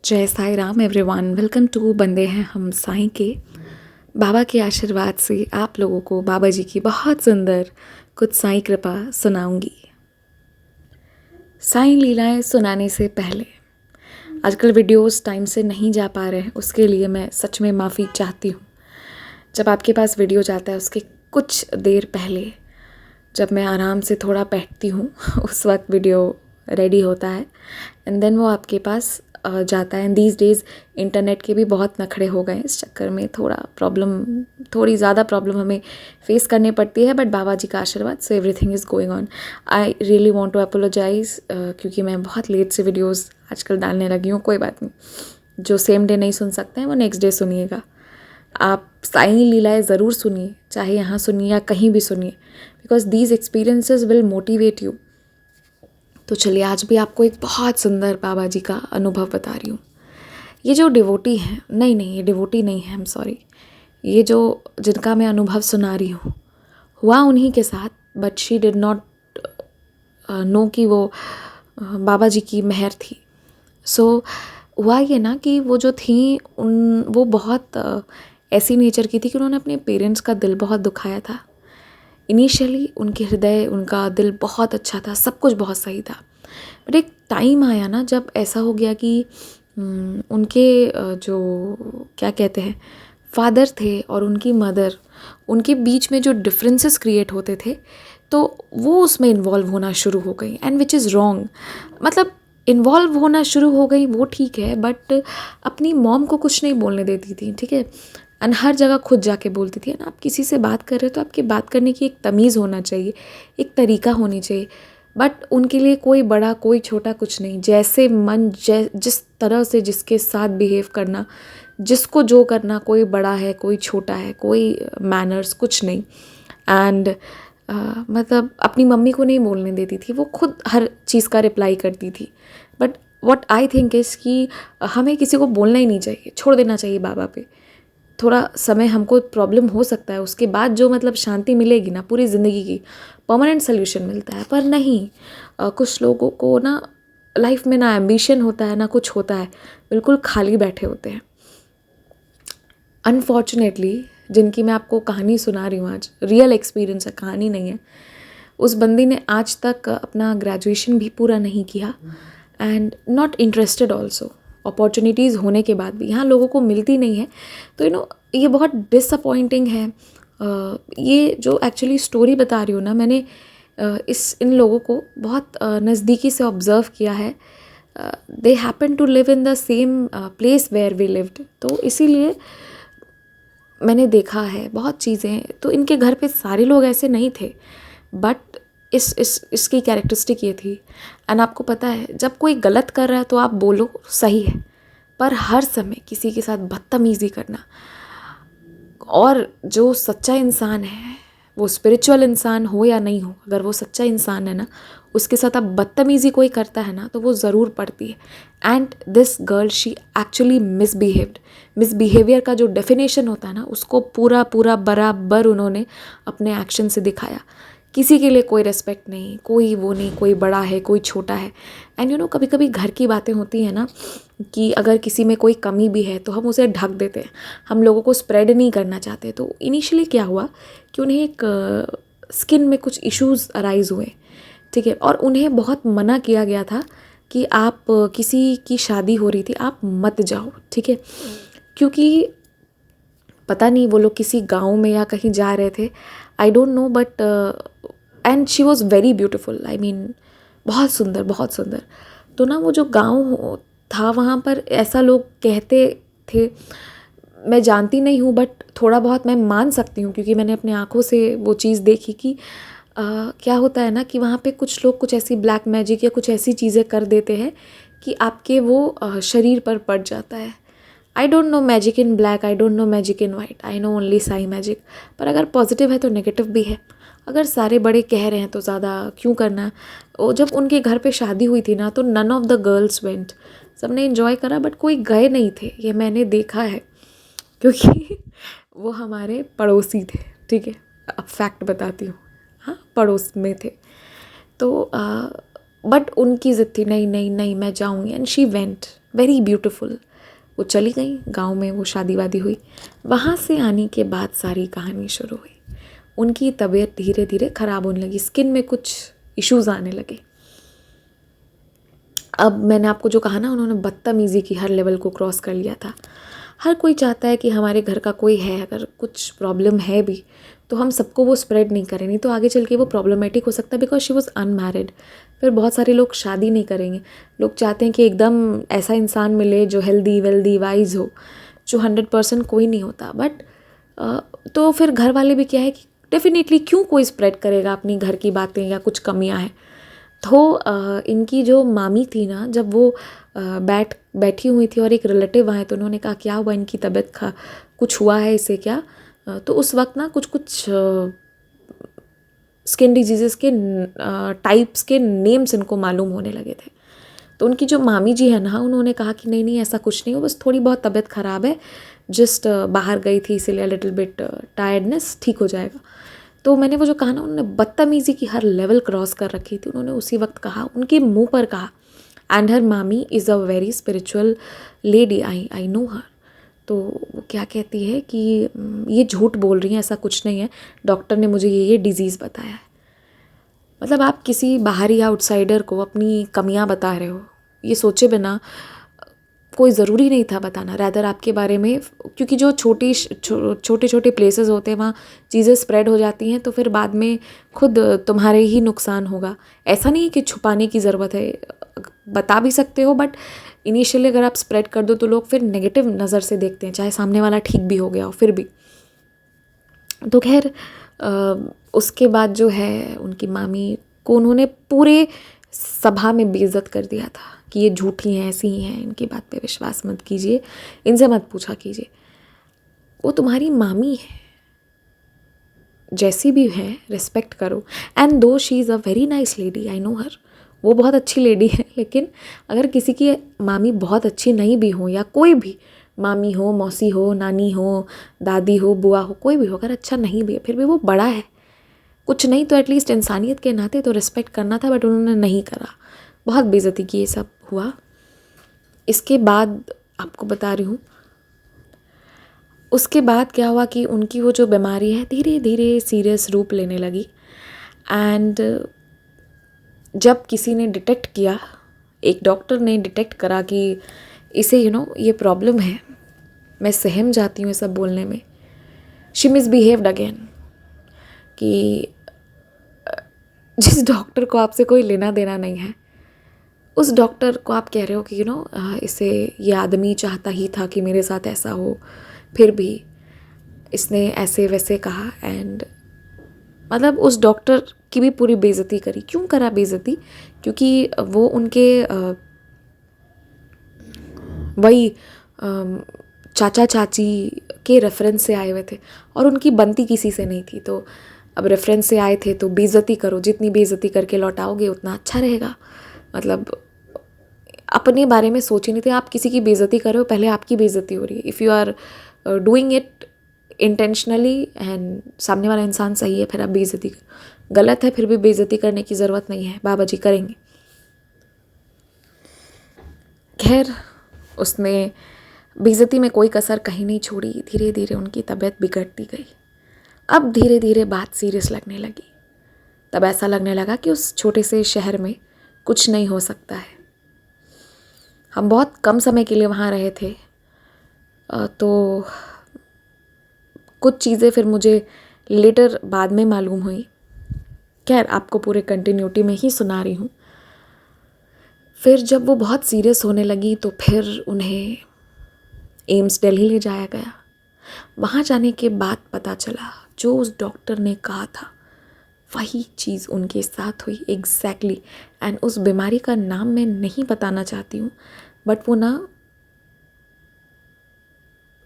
जय Sai Ram everyone, welcome to बंदे हैं हम साईं के। बाबा के आशीर्वाद से आप लोगों को बाबा जी की बहुत सुंदर कुछ साईं कृपा सुनाऊंगी। साईं लीलाएं सुनाने से पहले आजकल वीडियोस टाइम से नहीं जा पा रहे हैं, उसके लिए मैं सच में माफ़ी चाहती हूँ। जब आपके पास वीडियो जाता है उसके कुछ देर पहले जब मैं आराम से थोड़ा बैठती हूँ उस वक्त वीडियो रेडी होता है एंड देन वो आपके पास जाता है। एंड दीज डेज़ इंटरनेट के भी बहुत नखरे हो गए, इस चक्कर में थोड़ी ज़्यादा प्रॉब्लम हमें फेस करनी पड़ती है, बट बाबा जी का आशीर्वाद so everything is going on. I really want to apologise क्योंकि मैं बहुत लेट से वीडियोस आजकल डालने लगी हूँ। कोई बात नहीं, जो सेम डे नहीं सुन सकते हैं वो नेक्स्ट डे सुनिएगा। आप साईं लीलाएं ज़रूर सुनिए, चाहे यहाँ सुनिए या कहीं भी सुनिए, because these experiences will motivate you. तो चलिए, आज भी आपको एक बहुत सुंदर बाबा जी का अनुभव बता रही हूँ। ये जो डिवोटी हैं, नहीं ये डिवोटी नहीं है, आई एम सॉरी, ये जो जिनका मैं अनुभव सुना रही हूँ हुआ उन्हीं के साथ, but she did not know कि वो बाबा जी की मेहर थी। सो हुआ ये ना कि वो जो थी वो बहुत ऐसी नेचर की थी कि उन्होंने अपने पेरेंट्स का दिल बहुत दुखाया था। इनिशियली उनके हृदय, उनका दिल बहुत अच्छा था, सब कुछ बहुत सही था, बट एक टाइम आया ना जब ऐसा हो गया कि उनके जो क्या कहते हैं फादर थे और उनकी मदर, उनके बीच में जो डिफरेंसेस क्रिएट होते थे तो वो उसमें इन्वॉल्व होना शुरू हो गई, एंड विच इज़ रॉन्ग। मतलब इन्वॉल्व होना शुरू हो गई वो ठीक है, बट अपनी मॉम को कुछ नहीं बोलने देती थी, ठीक है, एंड हर जगह खुद जाके बोलती थी। ना आप किसी से बात कर रहे हो तो आपकी बात करने की एक तमीज़ होना चाहिए, एक तरीका होनी चाहिए, बट उनके लिए कोई बड़ा कोई छोटा कुछ नहीं, जैसे मन जिस तरह से जिसके साथ बिहेव करना, जिसको जो करना, कोई बड़ा है कोई छोटा है, कोई मैनर्स कुछ नहीं। एंड मतलब अपनी मम्मी को नहीं बोलने देती थी, वो खुद हर चीज़ का रिप्लाई करती थी। But what I think is कि हमें किसी को बोलना ही नहीं चाहिए, छोड़ देना चाहिए बाबा पे। थोड़ा समय हमको प्रॉब्लम हो सकता है, उसके बाद जो मतलब शांति मिलेगी ना पूरी ज़िंदगी की, परमानेंट सोल्यूशन मिलता है। पर नहीं, कुछ लोगों को ना लाइफ में ना एम्बिशन होता है ना कुछ होता है, बिल्कुल खाली बैठे होते हैं। अनफॉर्चुनेटली जिनकी मैं आपको कहानी सुना रही हूँ आज, रियल एक्सपीरियंस है, कहानी नहीं है, उस बंदी ने आज तक अपना ग्रेजुएशन भी पूरा नहीं किया and not interested also. Opportunities होने के बाद भी यहाँ लोगों को मिलती नहीं है, तो ये बहुत डिसअपॉइंटिंग है। ये जो एक्चुअली स्टोरी बता रही हूँ ना, मैंने इन लोगों को बहुत नज़दीकी से ऑब्ज़र्व किया है। They happen to live in the same place where we lived, तो इसीलिए मैंने देखा है बहुत चीज़ें। तो इनके घर पे सारे लोग ऐसे नहीं थे, बट इसकी कैरेक्टरिस्टिक ये थी। एंड आपको पता है, जब कोई गलत कर रहा है तो आप बोलो सही है, पर हर समय किसी के साथ बदतमीज़ी करना, और जो सच्चा इंसान है, वो स्पिरिचुअल इंसान हो या नहीं हो, अगर वो सच्चा इंसान है ना, उसके साथ अब बदतमीज़ी कोई करता है ना तो वो ज़रूर पड़ती है। And this girl she actually misbehaved. Misbehaviour का जो डेफिनेशन होता है ना, उसको पूरा पूरा बराबर उन्होंने अपने एक्शन से दिखाया। किसी के लिए कोई रेस्पेक्ट नहीं, कोई वो नहीं, कोई बड़ा है कोई छोटा है। एंड कभी कभी घर की बातें होती हैं ना कि अगर किसी में कोई कमी भी है तो हम उसे ढक देते हैं, हम लोगों को स्प्रेड नहीं करना चाहते। तो इनिशियली क्या हुआ कि उन्हें एक स्किन में कुछ इश्यूज़ अराइज़ हुए, ठीक है, और उन्हें बहुत मना किया गया था कि आप किसी की शादी हो रही थी आप मत जाओ, ठीक है, क्योंकि पता नहीं वो लोग किसी गांव में या कहीं जा रहे थे, I don't know, but and she was very beautiful, I mean बहुत सुंदर बहुत सुंदर। तो ना वो जो गांव था वहाँ पर ऐसा लोग कहते थे, मैं जानती नहीं हूँ बट थोड़ा बहुत मैं मान सकती हूँ क्योंकि मैंने अपने आँखों से वो चीज़ देखी कि क्या होता है ना कि वहाँ पे कुछ लोग कुछ ऐसी ब्लैक मैजिक या कुछ ऐसी चीज़ें कर देते हैं कि आपके वो शरीर पर पड़ जाता है। I don't know magic in black, I don't know magic in white, I know only Sai magic. पर अगर पॉजिटिव है तो नेगेटिव भी है, अगर सारे बड़े कह रहे हैं तो ज़्यादा क्यों करना। वो जब उनके घर पे शादी हुई थी ना तो none of the girls went, सबने इन्जॉय करा बट कोई गए नहीं थे, ये मैंने देखा है क्योंकि वो हमारे पड़ोसी थे, ठीक है, अब फैक्ट बताती हूँ, हाँ पड़ोस में थे। तो बट उनकी ज़िद थी नहीं नहीं नहीं मैं जाऊँगी, and she went. Very beautiful. वो चली गई गांव में, वो शादी वादी हुई। वहाँ से आने के बाद सारी कहानी शुरू हुई। उनकी तबीयत धीरे धीरे ख़राब होने लगी, स्किन में कुछ इश्यूज़ आने लगे। अब मैंने आपको जो कहा ना, उन्होंने बदतमीज़ी की हर लेवल को क्रॉस कर लिया था। हर कोई चाहता है कि हमारे घर का कोई है, अगर कुछ प्रॉब्लम है भी तो हम सबको वो स्प्रेड नहीं करें, नहीं तो आगे चल के वो प्रॉब्लमेटिक हो सकता है। Because she was unmarried. फिर बहुत सारे लोग शादी नहीं करेंगे। लोग चाहते हैं कि एकदम ऐसा इंसान मिले जो हेल्दी वेल्दी वाइज हो, जो 100% कोई नहीं होता। बट तो फिर घर वाले भी क्या है कि डेफिनेटली क्यों कोई स्प्रेड करेगा अपनी घर की बातें या कुछ कमियां हैं। तो इनकी जो मामी थी ना, जब वो बैठी हुई थी और एक रिलेटिव आए तो उन्होंने कहा क्या हुआ, इनकी तबीयत कुछ हुआ है इसे क्या। तो उस वक्त ना कुछ स्किन डिजीज़ेस के टाइप्स के नेम्स इनको मालूम होने लगे थे। तो उनकी जो मामी जी है ना, उन्होंने कहा कि नहीं नहीं ऐसा कुछ नहीं हो, बस थोड़ी बहुत तबीयत ख़राब है, जस्ट बाहर गई थी इसीलिए लिटिल बिट टायर्डनेस, ठीक हो जाएगा। तो मैंने वो जो कहा ना, उन्होंने बदतमीज़ी की हर लेवल क्रॉस कर रखी थी। उन्होंने उसी वक्त कहा, उनके मुंह पर कहा, and her mami is a very spiritual lady, I know her. तो वो क्या कहती है कि ये झूठ बोल रही हैं, ऐसा कुछ नहीं है, डॉक्टर ने मुझे ये डिज़ीज़ बताया है। मतलब आप किसी बाहरी आउटसाइडर को अपनी कमियां बता रहे हो, ये सोचे बिना। कोई ज़रूरी नहीं था बताना, रैदर आपके बारे में, क्योंकि जो छोटे छोटे प्लेसेस होते हैं वहाँ चीज़ें स्प्रेड हो जाती हैं तो फिर बाद में खुद तुम्हारे ही नुकसान होगा। ऐसा नहीं है कि छुपाने की ज़रूरत है, बता भी सकते हो, बट इनिशियली अगर आप स्प्रेड कर दो तो लोग फिर नेगेटिव नज़र से देखते हैं, चाहे सामने वाला ठीक भी हो गया हो फिर भी। तो खैर उसके बाद जो है उनकी मामी को उन्होंने पूरे सभा में बेइज्जत कर दिया था कि ये झूठी हैं, ऐसी ही हैं, इनकी बात पे विश्वास मत कीजिए, इनसे मत पूछा कीजिए। वो तुम्हारी मामी है, जैसी भी है रिस्पेक्ट करो। And though she is a very nice lady, I know her, वो बहुत अच्छी लेडी है। लेकिन अगर किसी की मामी बहुत अच्छी नहीं भी हो, या कोई भी मामी हो, मौसी हो, नानी हो, दादी हो, बुआ हो, कोई भी हो, अगर अच्छा नहीं भी है फिर भी वो बड़ा है, कुछ नहीं तो एटलीस्ट इंसानियत के नाते तो रिस्पेक्ट करना था, बट उन्होंने नहीं करा। बहुत बेइज्जती की, ये सब हुआ। इसके बाद आपको बता रही हूँ, उसके बाद क्या हुआ कि उनकी वो जो बीमारी है धीरे धीरे सीरियस रूप लेने लगी। एंड जब किसी ने डिटेक्ट किया, एक डॉक्टर ने डिटेक्ट करा कि इसे ये प्रॉब्लम है, मैं सहम जाती हूँ ये सब बोलने में, शी मिसबिहेव्ड अगेन। कि जिस डॉक्टर को आपसे कोई लेना देना नहीं है, उस डॉक्टर को आप कह रहे हो कि इसे ये आदमी चाहता ही था कि मेरे साथ ऐसा हो, फिर भी इसने ऐसे वैसे कहा। एंड मतलब उस डॉक्टर की भी पूरी बेइज्जती करी। क्यों करा बेइज्जती? क्योंकि वो उनके वही चाचा चाची के रेफरेंस से आए हुए थे और उनकी बनती किसी से नहीं थी। तो अब रेफरेंस से आए थे तो बेइज्जती करो, जितनी बेइज्जती करके लौटाओगे उतना अच्छा रहेगा। मतलब अपने बारे में सोच ही नहीं थे, आप किसी की बेइज्जती कर रहे हो, पहले आपकी बेइज्जती हो रही है। If you are doing it intentionally and सामने वाला इंसान सही है, फिर आप बेइज्जती कर, गलत है फिर भी बेइज्जती करने की ज़रूरत नहीं है, बाबा जी करेंगे। खैर उसने बेइज्जती में कोई कसर कहीं नहीं छोड़ी। धीरे धीरे उनकी तबीयत बिगड़ती गई। अब धीरे धीरे बात सीरियस लगने लगी। तब ऐसा लगने लगा कि उस छोटे से शहर में कुछ नहीं हो सकता है। हम बहुत कम समय के लिए वहाँ रहे थे, तो कुछ चीज़ें फिर मुझे लेटर बाद में मालूम हुई। खैर आपको पूरे कंटिन्यूटी में ही सुना रही हूँ। फिर जब वो बहुत सीरियस होने लगी तो फिर उन्हें एम्स दिल्ली ले जाया गया। वहाँ जाने के बाद पता चला जो उस डॉक्टर ने कहा था वही चीज़ उनके साथ हुई एग्जैक्टली। एंड उस बीमारी का नाम मैं नहीं बताना चाहती हूँ, बट वो ना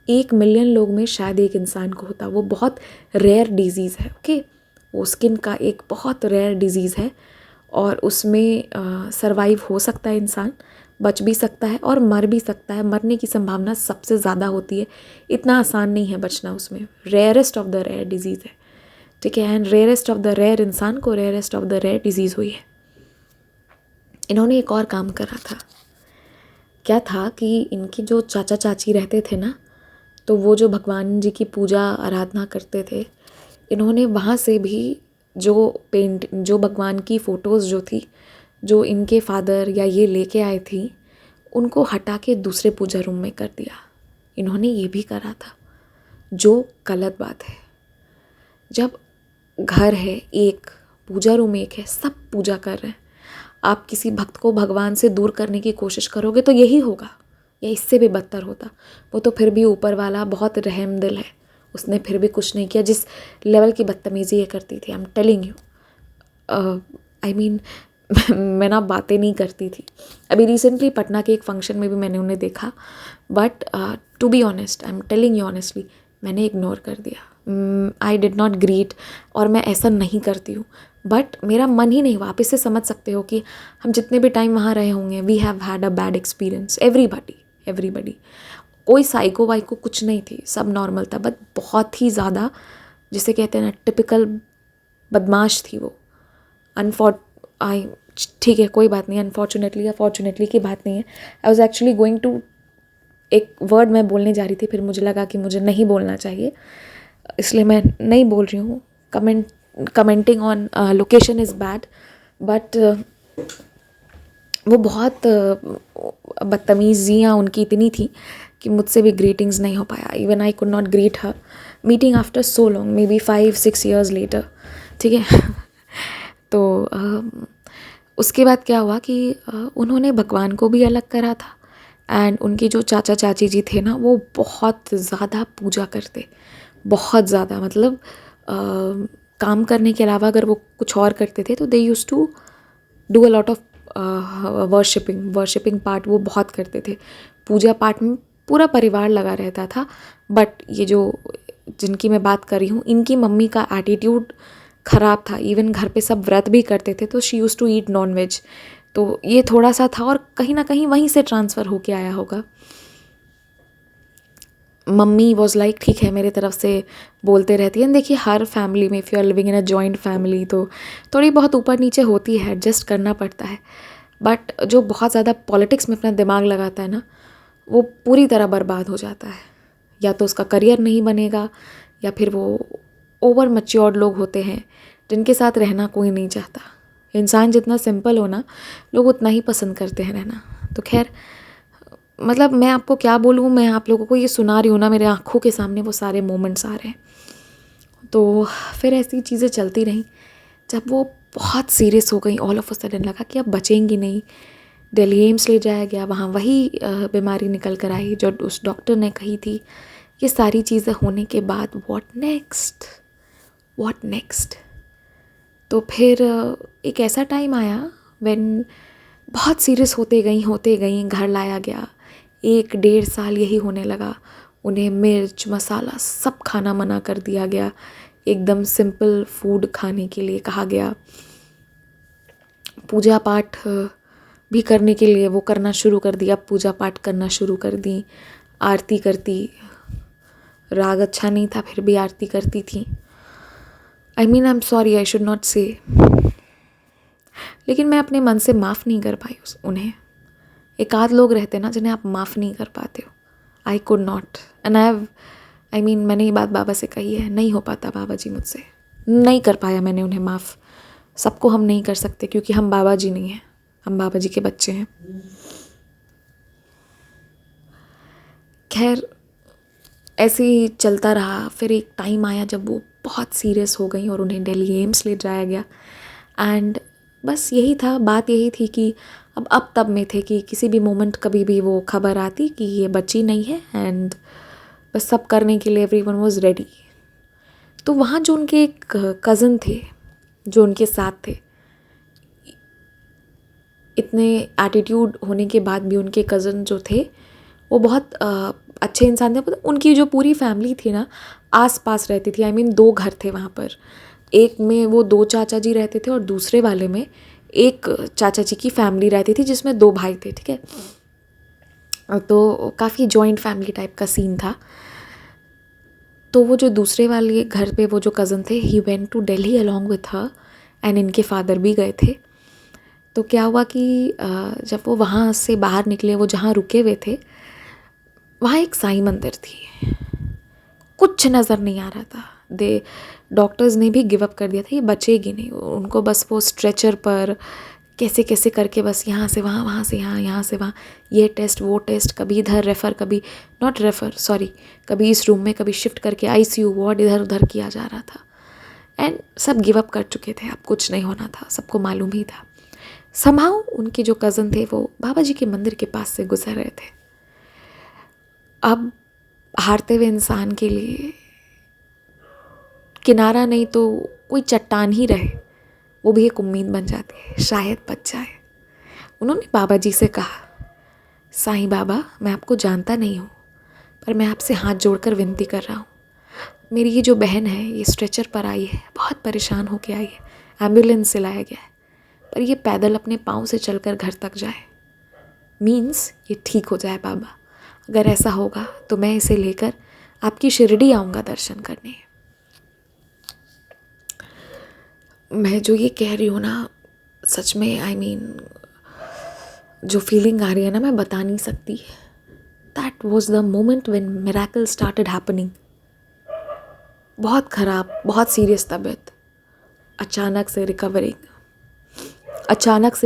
1 मिलियन लोग में शायद एक इंसान को होता। वो बहुत रेयर डिजीज़ है। ओके, वो स्किन का एक बहुत रेयर डिजीज़ है और उसमें सरवाइव हो सकता है इंसान, बच भी सकता है और मर भी सकता है। मरने की संभावना सबसे ज़्यादा होती है, इतना आसान नहीं है बचना उसमें। Rarest of the rare disease है, ठीक है। And rarest of the rare इंसान को rarest of the rare disease हुई है। इन्होंने एक और काम करा था। क्या था कि इनके जो चाचा चाची रहते थे ना, तो वो जो भगवान जी की पूजा आराधना करते थे, इन्होंने वहाँ से भी जो भगवान की फ़ोटोज़ जो थी, जो इनके फादर या ये लेके आए थी, उनको हटा के दूसरे पूजा रूम में कर दिया। इन्होंने ये भी करा था, जो गलत बात है। जब घर है एक, पूजा रूम एक है, सब पूजा कर रहे हैं, आप किसी भक्त को भगवान से दूर करने की कोशिश करोगे तो यही होगा, या इससे भी बदतर होता। वो तो फिर भी ऊपर वाला बहुत रहम दिल है, उसने फिर भी कुछ नहीं किया। जिस लेवल की बदतमीज़ी ये करती थी, आई am telling you, I mean मैं ना बातें नहीं करती थी। अभी रिसेंटली पटना के एक फंक्शन में भी मैंने उन्हें देखा, but to be honest, I am telling you honestly, मैंने इग्नोर कर दिया। आई डिड नॉट ग्रीट, और मैं ऐसा नहीं करती हूँ, बट मेरा मन ही नहीं हुआ। आप इससे समझ सकते हो कि हम जितने भी टाइम वहाँ रहे होंगे, we have had a bad experience, everybody. कोई साइको वाइको कुछ नहीं थी, सब नॉर्मल था, बट बहुत ही ज़्यादा, जिसे कहते हैं ना, टिपिकल बदमाश थी वो। ठीक है, कोई बात नहीं, अनफॉर्चुनेटली या फॉर्चुनेटली की बात नहीं है। I was actually going to, एक वर्ड मैं बोलने जा रही थी, फिर मुझे लगा कि मुझे नहीं बोलना चाहिए, इसलिए मैं नहीं बोल रही हूँ। Commenting on location is bad, but वो बहुत बदतमीज़ियाँ उनकी इतनी थी कि मुझसे भी ग्रीटिंग्स नहीं हो पाया। Even I could not greet her meeting after so long, maybe 5-6 years later, ठीक है। तो उसके बाद क्या हुआ कि उन्होंने भगवान को भी अलग करा था, एंड उनकी जो चाचा चाची जी थे ना, वो बहुत ज़्यादा पूजा करते, बहुत ज़्यादा, मतलब काम करने के अलावा अगर वो कुछ और करते थे तो they use to do a lot of worshipping part वो बहुत करते थे। पूजा पाठ में पूरा परिवार लगा रहता था। बट ये जो जिनकी मैं बात कर रही हूँ, इनकी मम्मी का एटीट्यूड ख़राब था। इवन घर पे सब व्रत भी करते थे तो she use to eat non veg, तो ये थोड़ा सा था, और कहीं ना कहीं वहीं से ट्रांसफ़र होके आया होगा। मम्मी वॉज लाइक ठीक है, मेरे तरफ से बोलते रहती है। देखिए, हर फैमिली में, if you are living in a joint family, तो थोड़ी बहुत ऊपर नीचे होती है, एडजस्ट करना पड़ता है। बट जो बहुत ज़्यादा पॉलिटिक्स में अपना दिमाग लगाता है ना, वो पूरी तरह बर्बाद हो जाता है। या तो उसका करियर नहीं बनेगा, या फिर वो ओवर मैच्योर्ड लोग होते हैं जिनके साथ रहना कोई नहीं चाहता। इंसान जितना सिंपल हो ना, लोग उतना ही पसंद करते हैं रहना। तो खैर, मतलब मैं आपको क्या बोलूँ, मैं आप लोगों को ये सुना रही हूँ ना, मेरे आँखों के सामने वो सारे मोमेंट्स आ रहे हैं। तो फिर ऐसी चीज़ें चलती रहीं। जब वो बहुत सीरियस हो गई, ऑल ऑफ अ सडन लगा कि अब बचेंगी नहीं, दिल्ली एम्स ले जाया गया, वहाँ वही बीमारी निकल कर आई जो उस डॉक्टर ने कही थी। ये सारी चीज़ें होने के बाद व्हाट नेक्स्ट। तो फिर एक ऐसा टाइम आया व्हेन बहुत सीरियस होते गई, घर लाया गया। 1-1.5 साल यही होने लगा। उन्हें मिर्च मसाला सब खाना मना कर दिया गया, एकदम सिंपल फूड खाने के लिए कहा गया। पूजा पाठ भी करने के लिए वो करना शुरू कर दिया, पूजा पाठ करना शुरू कर दी, आरती करती। राग अच्छा नहीं था, फिर भी आरती करती थी। I mean, I am sorry, I should not से, लेकिन मैं अपने मन से माफ़ नहीं कर पाई उन्हें। एक आध लोग रहते ना जिन्हें आप माफ़ नहीं कर पाते हो। आई could not, and I mean, मैंने ये बात बाबा से कही है, नहीं हो पाता बाबा जी मुझसे, नहीं कर पाया मैंने उन्हें माफ़। सबको हम नहीं कर सकते, क्योंकि हम बाबा जी नहीं हैं, हम बाबा जी के बच्चे हैं। खैर, ऐसे ही चलता रहा। फिर एक टाइम आया जब वो बहुत सीरियस हो गई और उन्हें दिल्ली एम्स ले जाया गया। एंड बस यही था, बात यही थी कि अब तब में थे कि किसी भी मोमेंट कभी भी वो खबर आती कि ये बच्ची नहीं है, एंड बस सब करने के लिए एवरीवन वाज रेडी। तो वहाँ जो उनके एक कज़न थे जो उनके साथ थे, इतने एटीट्यूड होने के बाद भी उनके कज़न जो थे वो बहुत अच्छे इंसान थे। उनकी जो पूरी फैमिली थी ना, आस पास रहती थी। आई मीन, 2 घर थे वहाँ पर। एक में वो 2 चाचा जी रहते थे और दूसरे वाले में एक चाचा जी की फैमिली रहती थी जिसमें 2 भाई थे, ठीक है। तो काफ़ी जॉइंट फैमिली टाइप का सीन था। तो वो जो दूसरे वाले घर पे वो जो कज़न थे, he went to Delhi along with her, and इनके फादर भी गए थे। तो क्या हुआ कि जब वो वहाँ से बाहर निकले, वो जहाँ रुके हुए थे वहाँ एक साईं मंदिर थी। कुछ नज़र नहीं आ रहा था। डॉक्टर्स ने भी गिव अप कर दिया था, ये बचेगी नहीं। उनको बस वो स्ट्रेचर पर कैसे कैसे करके बस यहाँ से वहाँ, वहाँ से यहाँ, यहाँ से वहाँ, ये टेस्ट वो टेस्ट, कभी इधर रेफ़र, कभी नॉट रेफ़र सॉरी, कभी इस रूम में, कभी शिफ्ट करके आईसीयू वार्ड इधर उधर किया जा रहा था। एंड सब गिव अप कर चुके थे, अब कुछ नहीं होना था, सबको मालूम ही था। समहाउ उनके जो कज़न थे वो बाबा जी के मंदिर के पास से गुजर रहे थे। अब हारते हुए इंसान के लिए किनारा नहीं तो कोई चट्टान ही रहे, वो भी एक उम्मीद बन जाती है, शायद बच जाए। उन्होंने बाबा जी से कहा, साईं बाबा, मैं आपको जानता नहीं हूँ, पर मैं आपसे हाथ जोड़कर विनती कर रहा हूँ। मेरी ये जो बहन है, ये स्ट्रेचर पर आई है, बहुत परेशान होके आई है, एम्बुलेंस से लाया गया है, पर ये पैदल अपने पाँव से चलकर घर तक जाए, मीन्स ये ठीक हो जाए बाबा। अगर ऐसा होगा तो मैं इसे लेकर आपकी शिरडी आऊँगा दर्शन करने। मैं जो ये कह रही हूँ ना, सच में आई मीन जो फीलिंग आ रही है ना, मैं बता नहीं सकती। That was the moment when miracle started happening. बहुत ख़राब, बहुत सीरियस तबीयत, अचानक से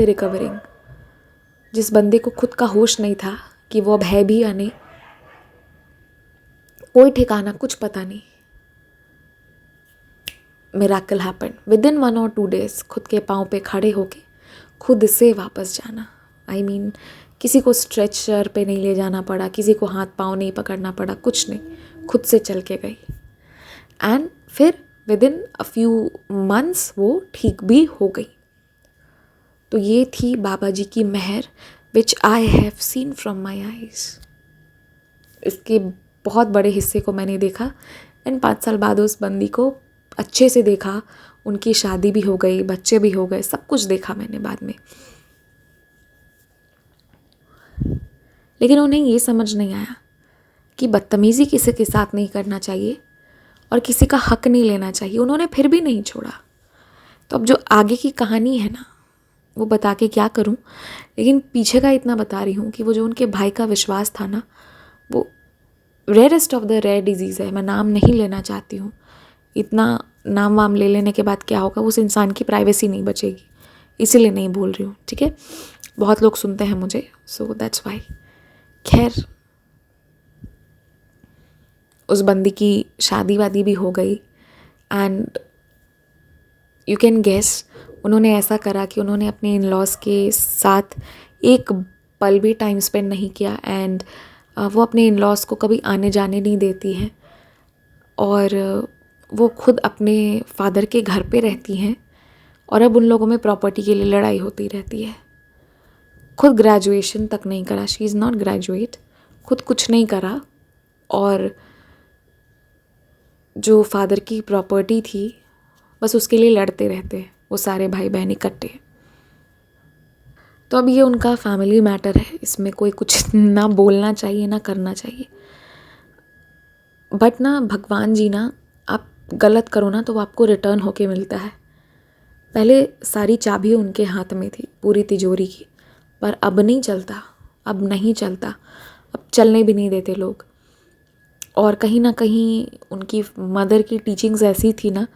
रिकवरिंग। जिस बंदे को खुद का होश नहीं था कि वो अब है भी या नहीं, कोई ठिकाना, कुछ पता नहीं, मिरेकल हैपन विदिन 1 और 2 डेज। खुद के पाँव पे खड़े होके खुद से वापस जाना। आई मीन किसी को स्ट्रेचर पे नहीं ले जाना पड़ा, किसी को हाथ पाँव नहीं पकड़ना पड़ा, कुछ नहीं, खुद से चल के गई। एंड फिर विदिन अ फ्यू मंथ्स वो ठीक भी हो गई। तो ये थी बाबा जी की मेहर, which I have seen from my eyes. इसके बहुत बड़े हिस्से को मैंने देखा। एंड 5 साल बाद उस बंदी को अच्छे से देखा, उनकी शादी भी हो गई, बच्चे भी हो गए, सब कुछ देखा मैंने बाद में। लेकिन उन्हें ये समझ नहीं आया कि बदतमीज़ी किसी के साथ नहीं करना चाहिए और किसी का हक नहीं लेना चाहिए। उन्होंने फिर भी नहीं छोड़ा। तो अब जो आगे की कहानी है ना, वो बता के क्या करूं, लेकिन पीछे का इतना बता रही हूँ कि वो जो उनके भाई का विश्वास था ना, वो rarest of the rare disease है। मैं नाम नहीं लेना चाहती हूँ, इतना नाम वाम ले लेने के बाद क्या होगा, उस इंसान की प्राइवेसी नहीं बचेगी, इसीलिए नहीं बोल रही हूँ, ठीक है। बहुत लोग सुनते हैं मुझे, सो दैट्स वाई। खैर, उस बंदी की शादी वादी भी हो गई। एंड यू कैन गेस उन्होंने ऐसा करा कि उन्होंने अपने इन लॉज के साथ एक पल भी टाइम स्पेंड नहीं किया। एंड वो अपने इन लॉज को कभी आने जाने नहीं देती हैं, और वो खुद अपने फादर के घर पे रहती हैं। और अब उन लोगों में प्रॉपर्टी के लिए लड़ाई होती रहती है। खुद ग्रेजुएशन तक नहीं करा, शी इज़ नॉट ग्रेजुएट, खुद कुछ नहीं करा, और जो फादर की प्रॉपर्टी थी बस उसके लिए लड़ते रहते हैं वो सारे भाई बहन इकट्ठे। तो अब ये उनका फैमिली मैटर है, इसमें कोई कुछ ना बोलना चाहिए ना करना चाहिए। बट ना भगवान जी ना, आप गलत करो ना तो वो आपको रिटर्न होके मिलता है। पहले सारी चाबी उनके हाथ में थी, पूरी तिजोरी की, पर अब नहीं चलता, अब नहीं चलता, अब चलने भी नहीं देते लोग। और कहीं ना कहीं उनकी मदर की टीचिंग्स ऐसी थी ना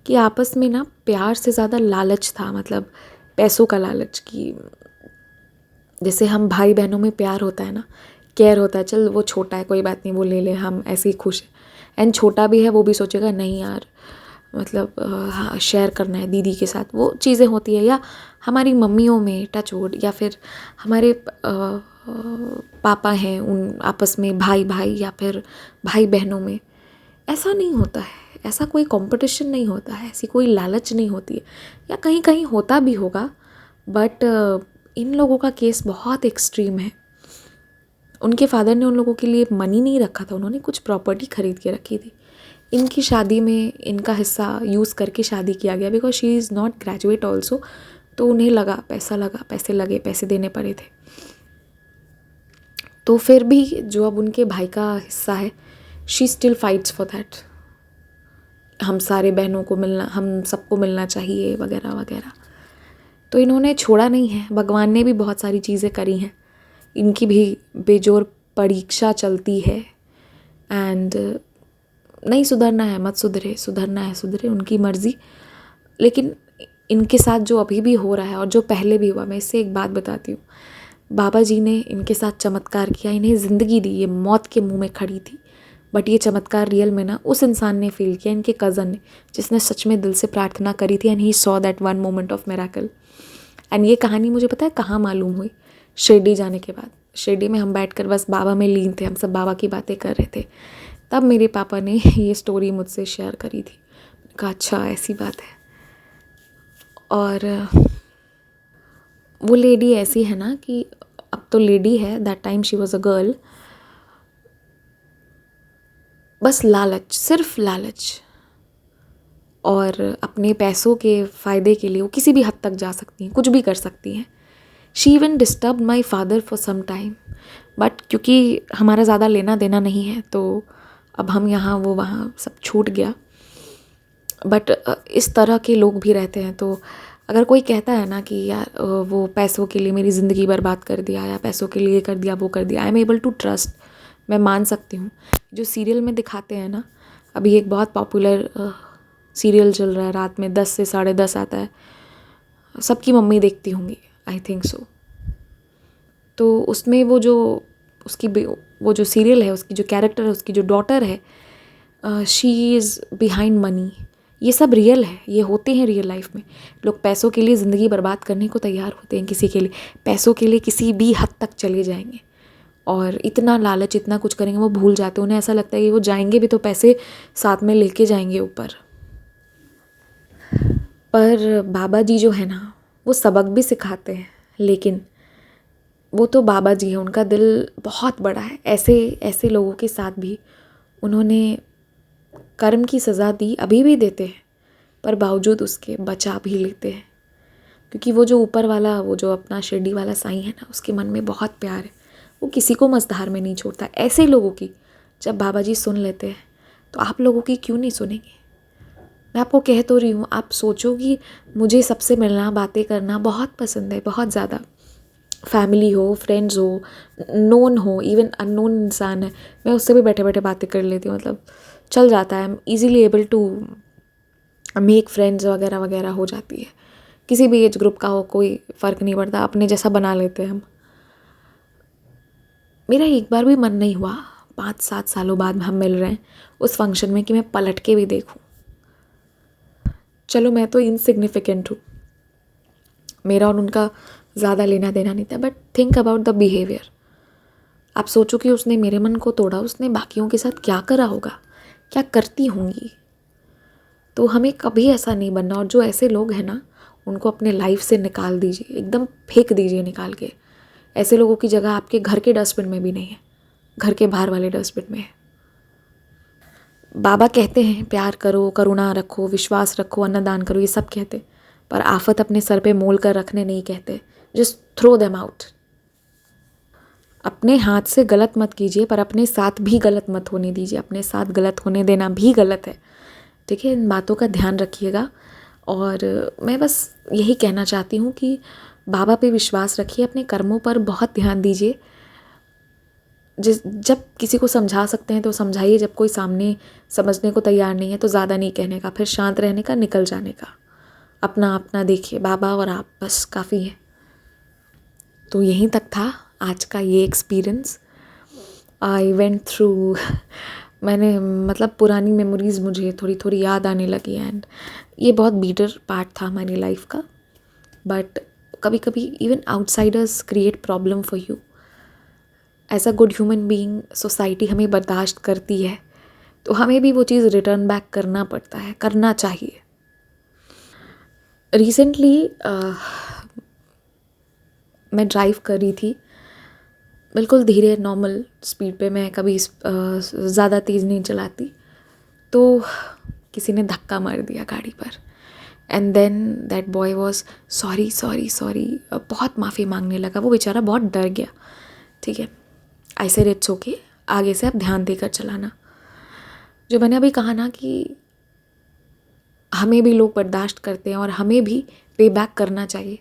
कि आपस में ना प्यार से ज़्यादा लालच था, मतलब पैसों का लालच। की जैसे हम भाई बहनों में प्यार होता है ना, केयर होता है, चल वो छोटा है कोई बात नहीं, वो ले ले, हम ऐसे ही खुश हैं। एंड छोटा भी है वो भी सोचेगा नहीं यार, मतलब हाँ शेयर करना है दीदी के साथ, वो चीज़ें होती है। या हमारी मम्मियों में टच वुड, या फिर हमारे पापा हैं उन आपस में भाई भाई, या फिर भाई बहनों में ऐसा नहीं होता है, ऐसा कोई कंपटीशन नहीं होता है, ऐसी कोई लालच नहीं होती है। या कहीं कहीं होता भी होगा, बट इन लोगों का केस बहुत एक्सट्रीम है। उनके फादर ने उन लोगों के लिए मनी नहीं रखा था, उन्होंने कुछ प्रॉपर्टी खरीद के रखी थी। इनकी शादी में इनका हिस्सा यूज़ करके शादी किया गया, because she is not graduate also. तो उन्हें लगा, पैसे लगे, पैसे देने पड़े थे। तो फिर भी जो अब उनके भाई का हिस्सा है, she still fights for that, हम सारे बहनों को मिलना, हम सबको मिलना चाहिए वगैरह वगैरह। तो इन्होंने छोड़ा नहीं है। भगवान ने भी बहुत सारी चीज़ें करी हैं, इनकी भी बेजोर परीक्षा चलती है। एंड नहीं सुधरना है मत सुधरे, सुधरना है सुधरे, उनकी मर्ज़ी। लेकिन इनके साथ जो अभी भी हो रहा है और जो पहले भी हुआ, मैं इससे एक बात बताती हूँ। बाबा जी ने इनके साथ चमत्कार किया, इन्हें ज़िंदगी दी, ये मौत के मुंह में खड़ी थी, बट ये चमत्कार रियल में ना उस इंसान ने फील किया, इनके कज़न ने, जिसने सच में दिल से प्रार्थना करी थी। And he saw that one moment of miracle. And ये कहानी मुझे पता है कहाँ मालूम हुई, शिरडी जाने के बाद। शिरडी में हम बैठकर बस बाबा में लीन थे, हम सब बाबा की बातें कर रहे थे, तब मेरे पापा ने ये स्टोरी मुझसे शेयर करी थी। मैंने कहा अच्छा ऐसी बात है। और वो लेडी ऐसी है ना कि अब तो लेडी है, that time she was a girl. बस लालच, सिर्फ लालच, और अपने पैसों के फ़ायदे के लिए वो किसी भी हद तक जा सकती हैं, कुछ भी कर सकती हैं। She even disturb my father for some time, but क्योंकि हमारा ज़्यादा लेना देना नहीं है तो अब हम यहाँ वो वहाँ सब छूट गया। बट इस तरह के लोग भी रहते हैं। तो अगर कोई कहता है ना कि यार वो पैसों के लिए मेरी ज़िंदगी बर्बाद कर दिया, या पैसों के लिए कर दिया वो कर दिया, I am able to trust, मैं मान सकती हूँ। जो सीरियल में दिखाते हैं ना, अभी एक बहुत पॉपुलर सीरियल चल रहा है, रात में 10 से 10:30 आता है, सबकी मम्मी देखती होंगी, आई थिंक सो। तो उसमें वो जो वो जो सीरियल है, उसकी जो कैरेक्टर है, उसकी जो डॉटर है, शी इज़ बिहाइंड मनी। ये सब रियल है, ये होते हैं रियल लाइफ में। लोग पैसों के लिए ज़िंदगी बर्बाद करने को तैयार होते हैं, किसी के लिए, पैसों के लिए किसी भी हद तक चले जाएंगे, और इतना लालच, इतना कुछ करेंगे, वो भूल जाते हैं। उन्हें ऐसा लगता है कि वो जाएंगे भी तो पैसे साथ में लेके जाएंगे ऊपर। पर बाबा जी जो है ना, वो सबक भी सिखाते हैं, लेकिन वो तो बाबा जी हैं, उनका दिल बहुत बड़ा है। ऐसे ऐसे लोगों के साथ भी उन्होंने कर्म की सज़ा दी, अभी भी देते हैं, पर बावजूद उसके बचा भी लेते हैं। क्योंकि वो जो ऊपर वाला, वो जो अपना शिरडी वाला साईं है ना, उसके मन में बहुत प्यार है, वो किसी को मझधार में नहीं छोड़ता। ऐसे लोगों की जब बाबा जी सुन लेते हैं, तो आप लोगों की क्यों नहीं सुनेंगे? मैं आपको कह तो रही हूँ, आप सोचो कि मुझे सबसे मिलना, बातें करना बहुत पसंद है, बहुत ज़्यादा। फैमिली हो, फ्रेंड्स हो, नोन हो, इवन अननोन इंसान है, मैं उससे भी बैठे बैठे बातें कर लेती हूँ, मतलब चल जाता है। I am easily able to make friends वगैरह वगैरह हो जाती है। किसी भी एज ग्रुप का हो, कोई फ़र्क नहीं पड़ता, अपने जैसा बना लेते हैं हम। मेरा एक बार भी मन नहीं हुआ 5-7 सालों बाद हम मिल रहे हैं उस फंक्शन में कि मैं पलट के भी देखूं। चलो मैं तो इनसिग्निफिकेंट हूँ, मेरा और उनका ज़्यादा लेना देना नहीं था, but think about the behaviour. आप सोचो कि उसने मेरे मन को तोड़ा, उसने बाकियों के साथ क्या करा होगा, क्या करती होंगी। तो हमें कभी ऐसा नहीं बनना। और जो ऐसे लोग हैं ना, उनको अपने लाइफ से निकाल दीजिए, एकदम फेंक दीजिए निकाल के। ऐसे लोगों की जगह आपके घर के डस्टबिन में भी नहीं है, घर के बाहर वाले डस्टबिन में है। बाबा कहते हैं प्यार करो, करुणा रखो, विश्वास रखो, अन्नदान करो, ये सब कहते, पर आफत अपने सर पे मोल कर रखने नहीं कहते। Just throw them out. अपने हाथ से गलत मत कीजिए, पर अपने साथ भी गलत मत होने दीजिए। अपने साथ गलत होने देना भी गलत है, ठीक है? इन बातों का ध्यान रखिएगा। और मैं बस यही कहना चाहती हूँ कि बाबा पे विश्वास रखिए, अपने कर्मों पर बहुत ध्यान दीजिए। जब किसी को समझा सकते हैं तो समझाइए, जब कोई सामने समझने को तैयार नहीं है तो ज़्यादा नहीं कहने का, फिर शांत रहने का, निकल जाने का। अपना अपना देखिए, बाबा और आप बस काफ़ी है। तो यहीं तक था आज का ये एक्सपीरियंस। आई वेंट थ्रू मैंने मतलब पुरानी मेमोरीज़ मुझे थोड़ी थोड़ी याद आने लगी, एंड ये बहुत बीटर पार्ट था हमारी लाइफ का। बट कभी कभी even outsiders create problem for you. As a good human being society हमें बर्दाश्त करती है, तो हमें भी वो चीज़ रिटर्न बैक करना पड़ता है, करना चाहिए। रिसेंटली मैं ड्राइव कर रही थी, बिल्कुल धीरे नॉर्मल स्पीड पे, मैं कभी ज़्यादा तेज़ नहीं चलाती। तो किसी ने धक्का मार दिया गाड़ी पर, and then that boy was sorry sorry sorry, बहुत माफ़ी मांगने लगा। वो बेचारा बहुत डर गया, ठीक है। आई सेड इट्स ओके, आगे से आप ध्यान देकर चलाना। जो मैंने अभी कहा ना कि हमें भी लोग बर्दाश्त करते हैं और हमें भी पे बैक करना चाहिए।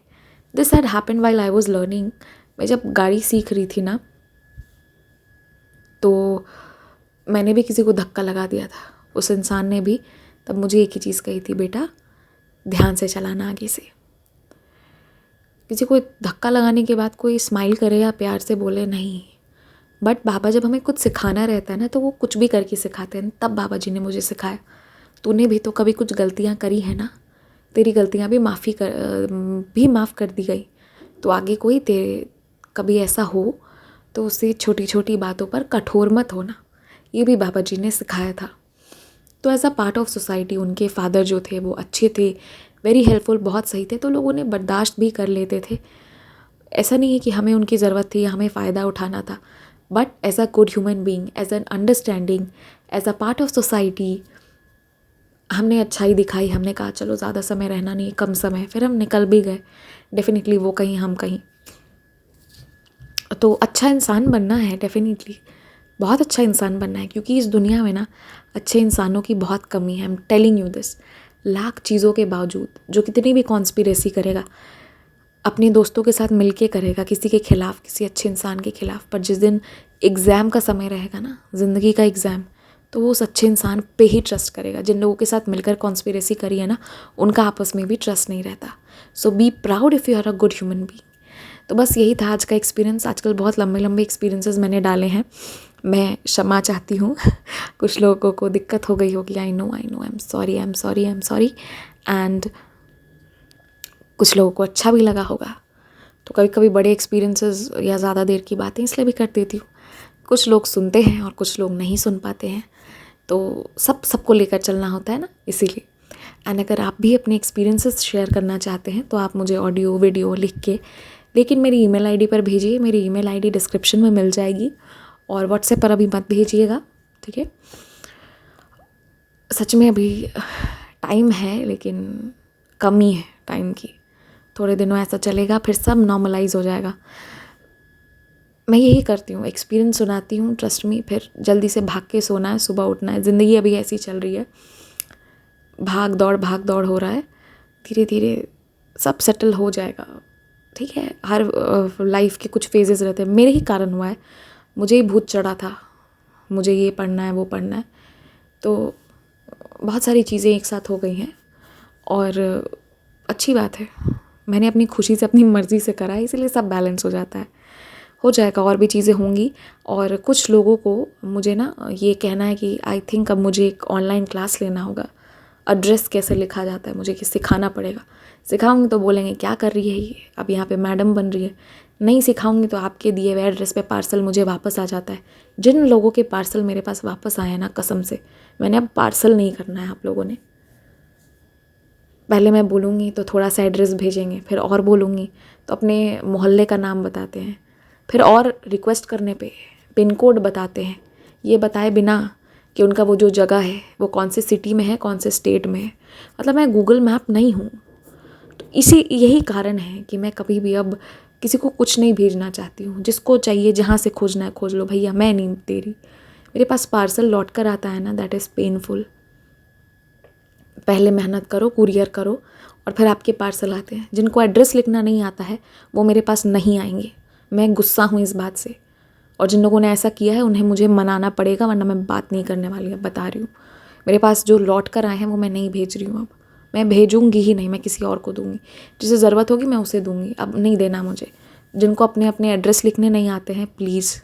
This had happened while I was learning. मैं जब गाड़ी सीख रही थी ना, तो मैंने भी किसी को धक्का लगा दिया था। उस इंसान ने भी तब मुझे एक ही चीज़ कही थी, बेटा ध्यान से चलाना आगे से। किसी को धक्का लगाने के बाद कोई स्माइल करे या प्यार से बोले नहीं, बट बाबा जब हमें कुछ सिखाना रहता है ना, तो वो कुछ भी करके सिखाते हैं। तब बाबा जी ने मुझे सिखाया, तूने भी तो कभी कुछ गलतियाँ करी है ना, तेरी गलतियाँ भी माफ़ कर दी गई। तो आगे कोई तेरे कभी ऐसा हो तो उससे छोटी छोटी बातों पर कठोर मत होना। ये भी बाबा जी ने सिखाया था। तो as a part of society उनके फादर जो थे वो अच्छे थे, वेरी हेल्पफुल, बहुत सही थे, तो लोग उन्हें बर्दाश्त भी कर लेते थे। ऐसा नहीं है कि हमें उनकी ज़रूरत थी या हमें फ़ायदा उठाना था, but as a good human being, as an understanding, as a part of society हमने अच्छाई दिखाई। हमने कहा चलो ज़्यादा समय रहना नहीं, कम समय, फिर हम निकल भी गए। डेफिनेटली वो कहीं हम कहीं। तो अच्छा इंसान बनना है, डेफिनेटली बहुत अच्छा इंसान बनना है, क्योंकि इस दुनिया में ना अच्छे इंसानों की बहुत कमी है। I am telling you this. Lakh चीज़ों के बावजूद जो कितनी भी कॉन्स्पिरेसी करेगा, अपने दोस्तों के साथ मिलके करेगा किसी के खिलाफ, किसी अच्छे इंसान के खिलाफ, पर जिस दिन एग्ज़ाम का समय रहेगा ना, ज़िंदगी का एग्ज़ाम, तो वो उस अच्छे इंसान पे ही ट्रस्ट करेगा। जिन लोगों के साथ मिलकर कॉन्स्पिरेसी करी है ना, उनका आपस में भी ट्रस्ट नहीं रहता। So be proud if you are a good human being. तो बस यही था आज का एक्सपीरियंस। आजकल बहुत लंबे लंबे एक्सपीरियंसेस मैंने डाले हैं। मैं क्षमा चाहती हूँ कुछ लोगों को दिक्कत हो गई होगी। I know, I am sorry, I am sorry. And कुछ लोगों को अच्छा भी लगा होगा। तो कभी कभी बड़े एक्सपीरियंसेस या ज़्यादा देर की बातें इसलिए भी कर देती हूँ। कुछ लोग सुनते हैं और कुछ लोग नहीं सुन पाते हैं, तो सबको लेकर चलना होता है ना, इसीलिए। एंड अगर आप भी अपने एक्सपीरियंसेस शेयर करना चाहते हैं तो आप मुझे ऑडियो वीडियो लिख के, लेकिन मेरी ईमेल आईडी पर भेजिए। मेरी ईमेल आईडी डिस्क्रिप्शन में मिल जाएगी। और व्हाट्सएप पर अभी मत भेजिएगा, ठीक है। सच में अभी टाइम है, लेकिन कमी है टाइम की। थोड़े दिनों ऐसा चलेगा, फिर सब नॉर्मलाइज हो जाएगा। मैं यही करती हूँ, एक्सपीरियंस सुनाती हूँ, ट्रस्ट मी, फिर जल्दी से भाग के सोना है, सुबह उठना है। ज़िंदगी अभी ऐसी चल रही है, भाग दौड़ हो रहा है। धीरे धीरे सब सेटल हो जाएगा, ठीक है। हर लाइफ के कुछ फेजेस रहते हैं। मेरे ही कारण हुआ है, मुझे ही भूत चढ़ा था, मुझे ये पढ़ना है वो पढ़ना है, तो बहुत सारी चीज़ें एक साथ हो गई हैं। और अच्छी बात है, मैंने अपनी खुशी से, अपनी मर्ज़ी से करा है, इसीलिए सब बैलेंस हो जाता है। हो जाएगा, और भी चीज़ें होंगी। और कुछ लोगों को मुझे ना ये कहना है कि आई थिंक अब मुझे एक ऑनलाइन क्लास लेना होगा। एड्रेस कैसे लिखा जाता है मुझे सिखाना पड़ेगा। सिखाऊंगी तो बोलेंगे क्या कर रही है ये, अब यहाँ पे मैडम बन रही है। नहीं सिखाऊंगी तो आपके दिए हुए एड्रेस पे पार्सल मुझे वापस आ जाता है। जिन लोगों के पार्सल मेरे पास वापस आए हैं ना, कसम से मैंने अब पार्सल नहीं करना है आप लोगों ने। पहले मैं बोलूँगी तो थोड़ा सा एड्रेस भेजेंगे, फिर और बोलूँगी तो अपने मोहल्ले का नाम बताते हैं, फिर और रिक्वेस्ट करने पे पिन कोड बताते हैं, ये बताए बिना कि उनका वो जो जगह है वो कौन से सिटी में है, कौन से स्टेट में है। मतलब मैं गूगल मैप नहीं हूँ। तो यही कारण है कि मैं कभी भी अब किसी को कुछ नहीं भेजना चाहती हूँ। जिसको चाहिए जहाँ से खोजना है खोज लो भैया, मैं नहीं दे रही। मेरे पास पार्सल लौट कर आता है ना, दैट इज़ पेनफुल। पहले मेहनत करो, कुरियर करो, और फिर आपके पार्सल आते हैं। जिनको एड्रेस लिखना नहीं आता है वो मेरे पास नहीं आएंगे। मैं गुस्सा हूँ इस बात से, और जिन लोगों ने ऐसा किया है उन्हें मुझे मनाना पड़ेगा, वरना मैं बात नहीं करने वाली हूँ, बता रही हूँ। मेरे पास जो लौट कर आए हैं वो मैं नहीं भेज रही हूँ। अब मैं भेजूँगी ही नहीं, मैं किसी और को दूँगी। जिसे ज़रूरत होगी मैं उसे दूँगी, अब नहीं देना मुझे। जिनको अपने अपने एड्रेस लिखने नहीं आते हैं, प्लीज़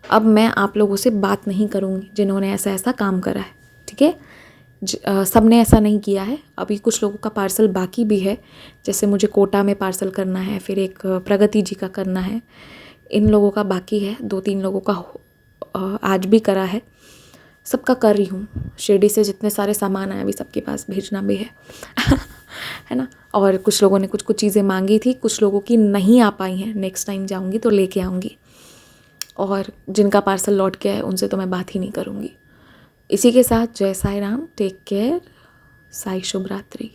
अब मैं आप लोगों से बात नहीं करूँगी जिन्होंने ऐसा ऐसा काम करा है, ठीक है। सब ने ऐसा नहीं किया है। अभी कुछ लोगों का पार्सल बाकी भी है, जैसे मुझे कोटा में पार्सल करना है, फिर एक प्रगति जी का करना है। इन लोगों का बाकी है, 2-3 लोगों का आज भी करा है। सबका कर रही हूँ। शिरडी से जितने सारे सामान आए अभी सबके पास भेजना भी है है ना। और कुछ लोगों ने कुछ कुछ चीज़ें मांगी थी, कुछ लोगों की नहीं आ पाई हैं। नेक्स्ट टाइम जाऊँगी तो लेके आऊँगी। और जिनका पार्सल लौट गया है उनसे तो मैं बात ही नहीं करूँगी। इसी के साथ जय साई राम, टेक केयर, साई शुभ रात्रि।